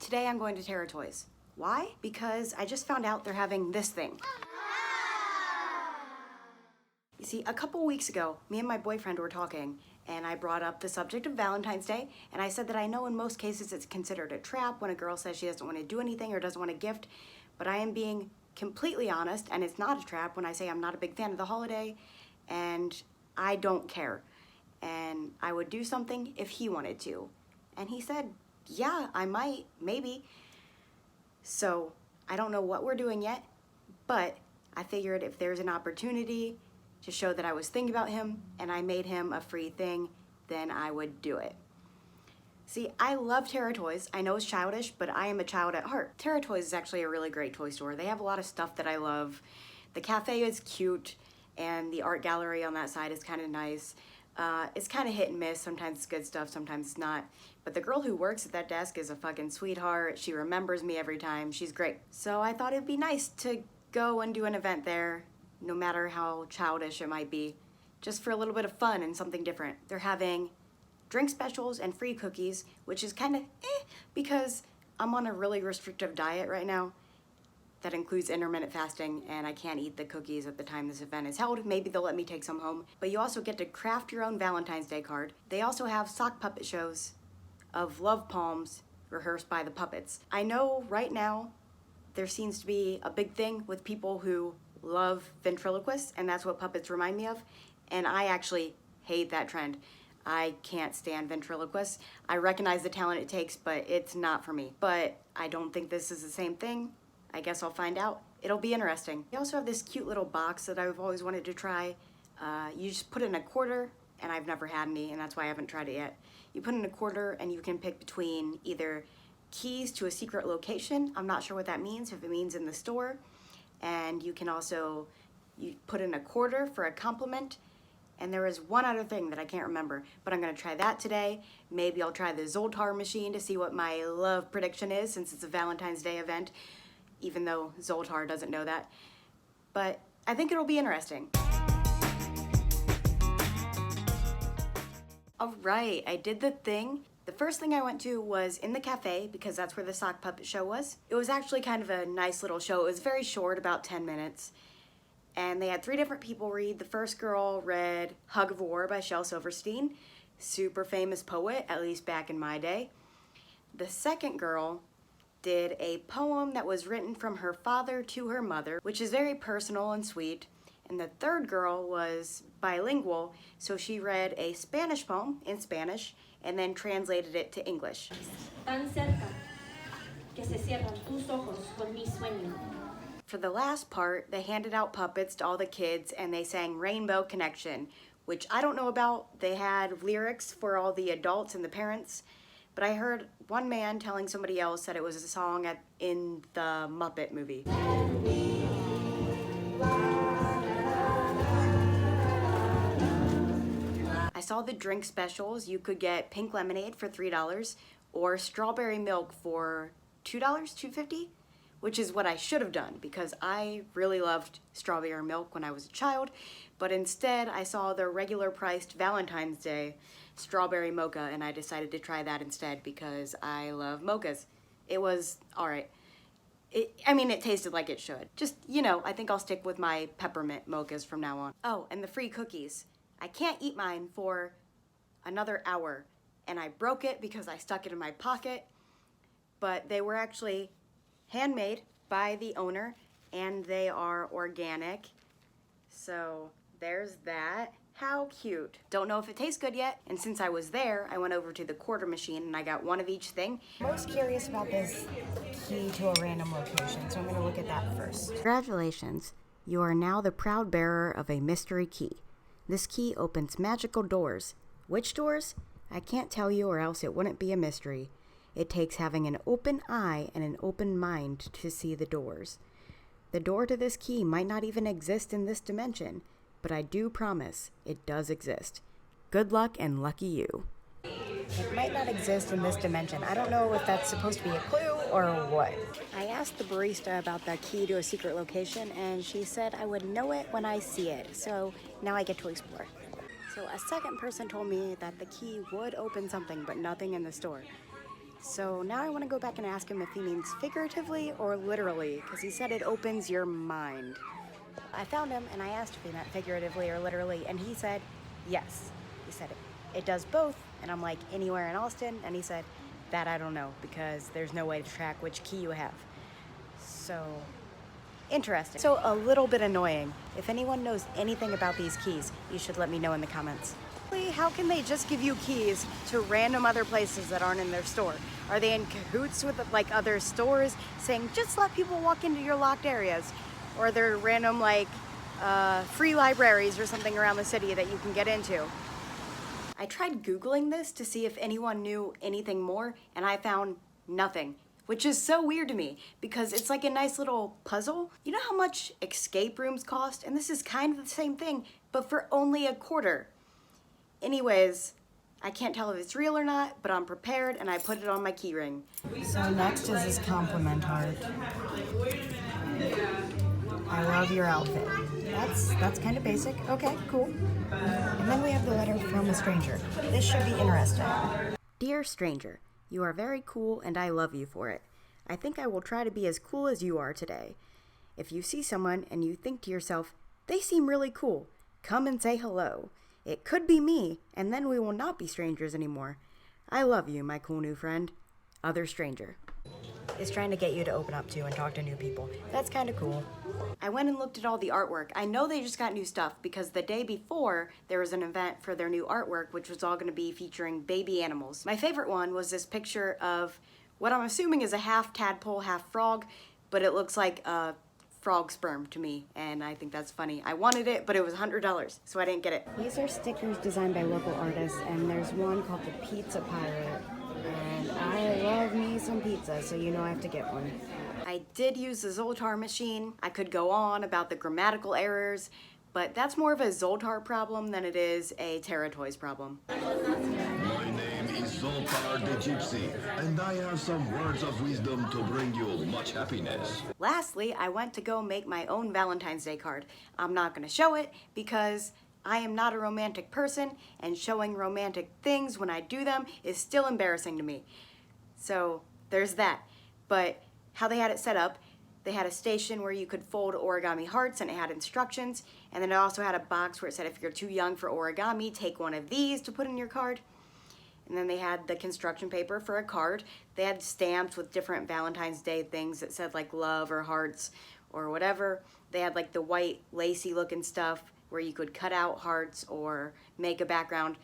Today I'm going to Terra Toys. Why? Because I just found out they're having this thing. You see, a couple weeks ago, me and my boyfriend were talking, and I brought up the subject of Valentine's Day, and I said that I know in most cases it's considered a trap when a girl says she doesn't want to do anything or doesn't want a gift, but I am being completely honest, and it's not a trap when I say I'm not a big fan of the holiday, and I don't care. And I would do something if he wanted to. And he said, yeah, I might, maybe. So I don't know what we're doing yet, but I figured if there's an opportunity to show that I was thinking about him and I made him a free thing, then I would do it. See, I love Terra Toys. I know it's childish, but I am a child at heart. Terra Toys is actually a really great toy store. They have a lot of stuff that I love. The cafe is cute, and the art gallery on that side is kind of nice. It's kind of hit and miss. Sometimes it's good stuff, sometimes it's not. But the girl who works at that desk is a fucking sweetheart. She remembers me every time. She's great. So I thought it'd be nice to go and do an event there, no matter how childish it might be, just for a little bit of fun and something different. They're having drink specials and free cookies, which is kind of because I'm on a really restrictive diet right now that includes intermittent fasting, and I can't eat the cookies at the time this event is held. Maybe they'll let me take some home. But you also get to craft your own Valentine's Day card. They also have sock puppet shows of love poems rehearsed by the puppets. I know right now there seems to be a big thing with people who love ventriloquists, and that's what puppets remind me of, and I actually hate that trend. I can't stand ventriloquists. I recognize the talent it takes, but it's not for me. But I don't think this is the same thing. I guess I'll find out. It'll be interesting. They also have this cute little box that I've always wanted to try. You just put in a quarter, and I've never had any, and that's why I haven't tried it yet. You put in a quarter, and you can pick between either keys to a secret location. I'm not sure what that means, if it means in the store. And you can also, you put in a quarter for a compliment. And there is one other thing that I can't remember, but I'm gonna try that today. Maybe I'll try the Zoltar machine to see what my love prediction is, since it's a Valentine's Day event, even though Zoltar doesn't know that. But I think it'll be interesting. All right, I did the thing. The first thing I went to was in the cafe, because that's where the sock puppet show was. It was actually kind of a nice little show. It was very short, about 10 minutes. And they had 3 different people read. The first girl read Hug of War by Shel Silverstein, super famous poet, at least back in my day. The second girl did a poem that was written from her father to her mother, which is very personal and sweet. And the third girl was bilingual, so she read a Spanish poem in Spanish and then translated it to English. Tan cerca que se cierran tus ojos con mi sueño. For the last part, they handed out puppets to all the kids and they sang Rainbow Connection, which I don't know about. They had lyrics for all the adults and the parents, but I heard one man telling somebody else that it was a song in the Muppet movie. I saw the drink specials. You could get pink lemonade for $3 or strawberry milk for $2, $2.50, which is what I should have done because I really loved strawberry milk when I was a child, but instead I saw the regular priced Valentine's Day strawberry mocha and I decided to try that instead because I love mochas. It was all right. It tasted like it should. Just, I think I'll stick with my peppermint mochas from now on. Oh, and the free cookies. I can't eat mine for another hour, and I broke it because I stuck it in my pocket, but they were actually handmade by the owner, and they are organic, so there's that. How cute. Don't know if it tastes good yet, and since I was there, I went over to the quarter machine, and I got one of each thing. Most curious about this key to a random location, so I'm gonna look at that first. Congratulations, you are now the proud bearer of a mystery key. This key opens magical doors. Which doors? I can't tell you or else it wouldn't be a mystery. It takes having an open eye and an open mind to see the doors. The door to this key might not even exist in this dimension, but I do promise it does exist. Good luck and lucky you. It might not exist in this dimension. I don't know if that's supposed to be a clue or what. I asked the barista about the key to a secret location, and she said I would know it when I see it, so now I get to explore. So a second person told me that the key would open something, but nothing in the store. So now I want to go back and ask him if he means figuratively or literally, because he said it opens your mind. I found him and I asked if he meant figuratively or literally, and he said yes. He said it does both, and I'm like, anywhere in Austin? And he said, that I don't know, because there's no way to track which key you have. So, interesting. So a little bit annoying. If anyone knows anything about these keys, you should let me know in the comments. How can they just give you keys to random other places that aren't in their store? Are they in cahoots with like other stores saying just let people walk into your locked areas? Or are there random like free libraries or something around the city that you can get into? I tried Googling this to see if anyone knew anything more, and I found nothing, which is so weird to me because it's like a nice little puzzle. You know how much escape rooms cost? And this is kind of the same thing, but for only $0.25. Anyways, I can't tell if it's real or not, but I'm prepared and I put it on my key ring. So next is this compliment heart. I love your outfit. That's kind of basic. Okay, cool. And then we have the letter from a stranger. This should be interesting. Dear stranger, you are very cool and I love you for it. I think I will try to be as cool as you are today. If you see someone and you think to yourself, they seem really cool, come and say hello. It could be me, and then we will not be strangers anymore. I love you, my cool new friend. Other stranger. It's trying to get you to open up to and talk to new people. That's kind of cool. I went and looked at all the artwork. I know they just got new stuff because the day before there was an event for their new artwork, which was all going to be featuring baby animals. My favorite one was this picture of what I'm assuming is a half tadpole, half frog, but it looks like a frog sperm to me, and I think that's funny. I wanted it, but it was $100, so I didn't get it. These are stickers designed by local artists, and there's one called the Pizza Pirate, and I love me some pizza, so you know I have to get one. I did use the Zoltar machine. I could go on about the grammatical errors, but that's more of a Zoltar problem than it is a Terra Toys problem. My name is Zoltar the Gypsy, and I have some words of wisdom to bring you much happiness. Lastly, I went to go make my own Valentine's Day card. I'm not going to show it because I am not a romantic person, and showing romantic things when I do them is still embarrassing to me. So there's that. But how they had it set up, they had a station where you could fold origami hearts and it had instructions, and then it also had a box where it said if you're too young for origami, take one of these to put in your card. And then they had the construction paper for a card. They had stamps with different Valentine's Day things that said like love or hearts or whatever. They had like the white lacy looking stuff where you could cut out hearts or make a background.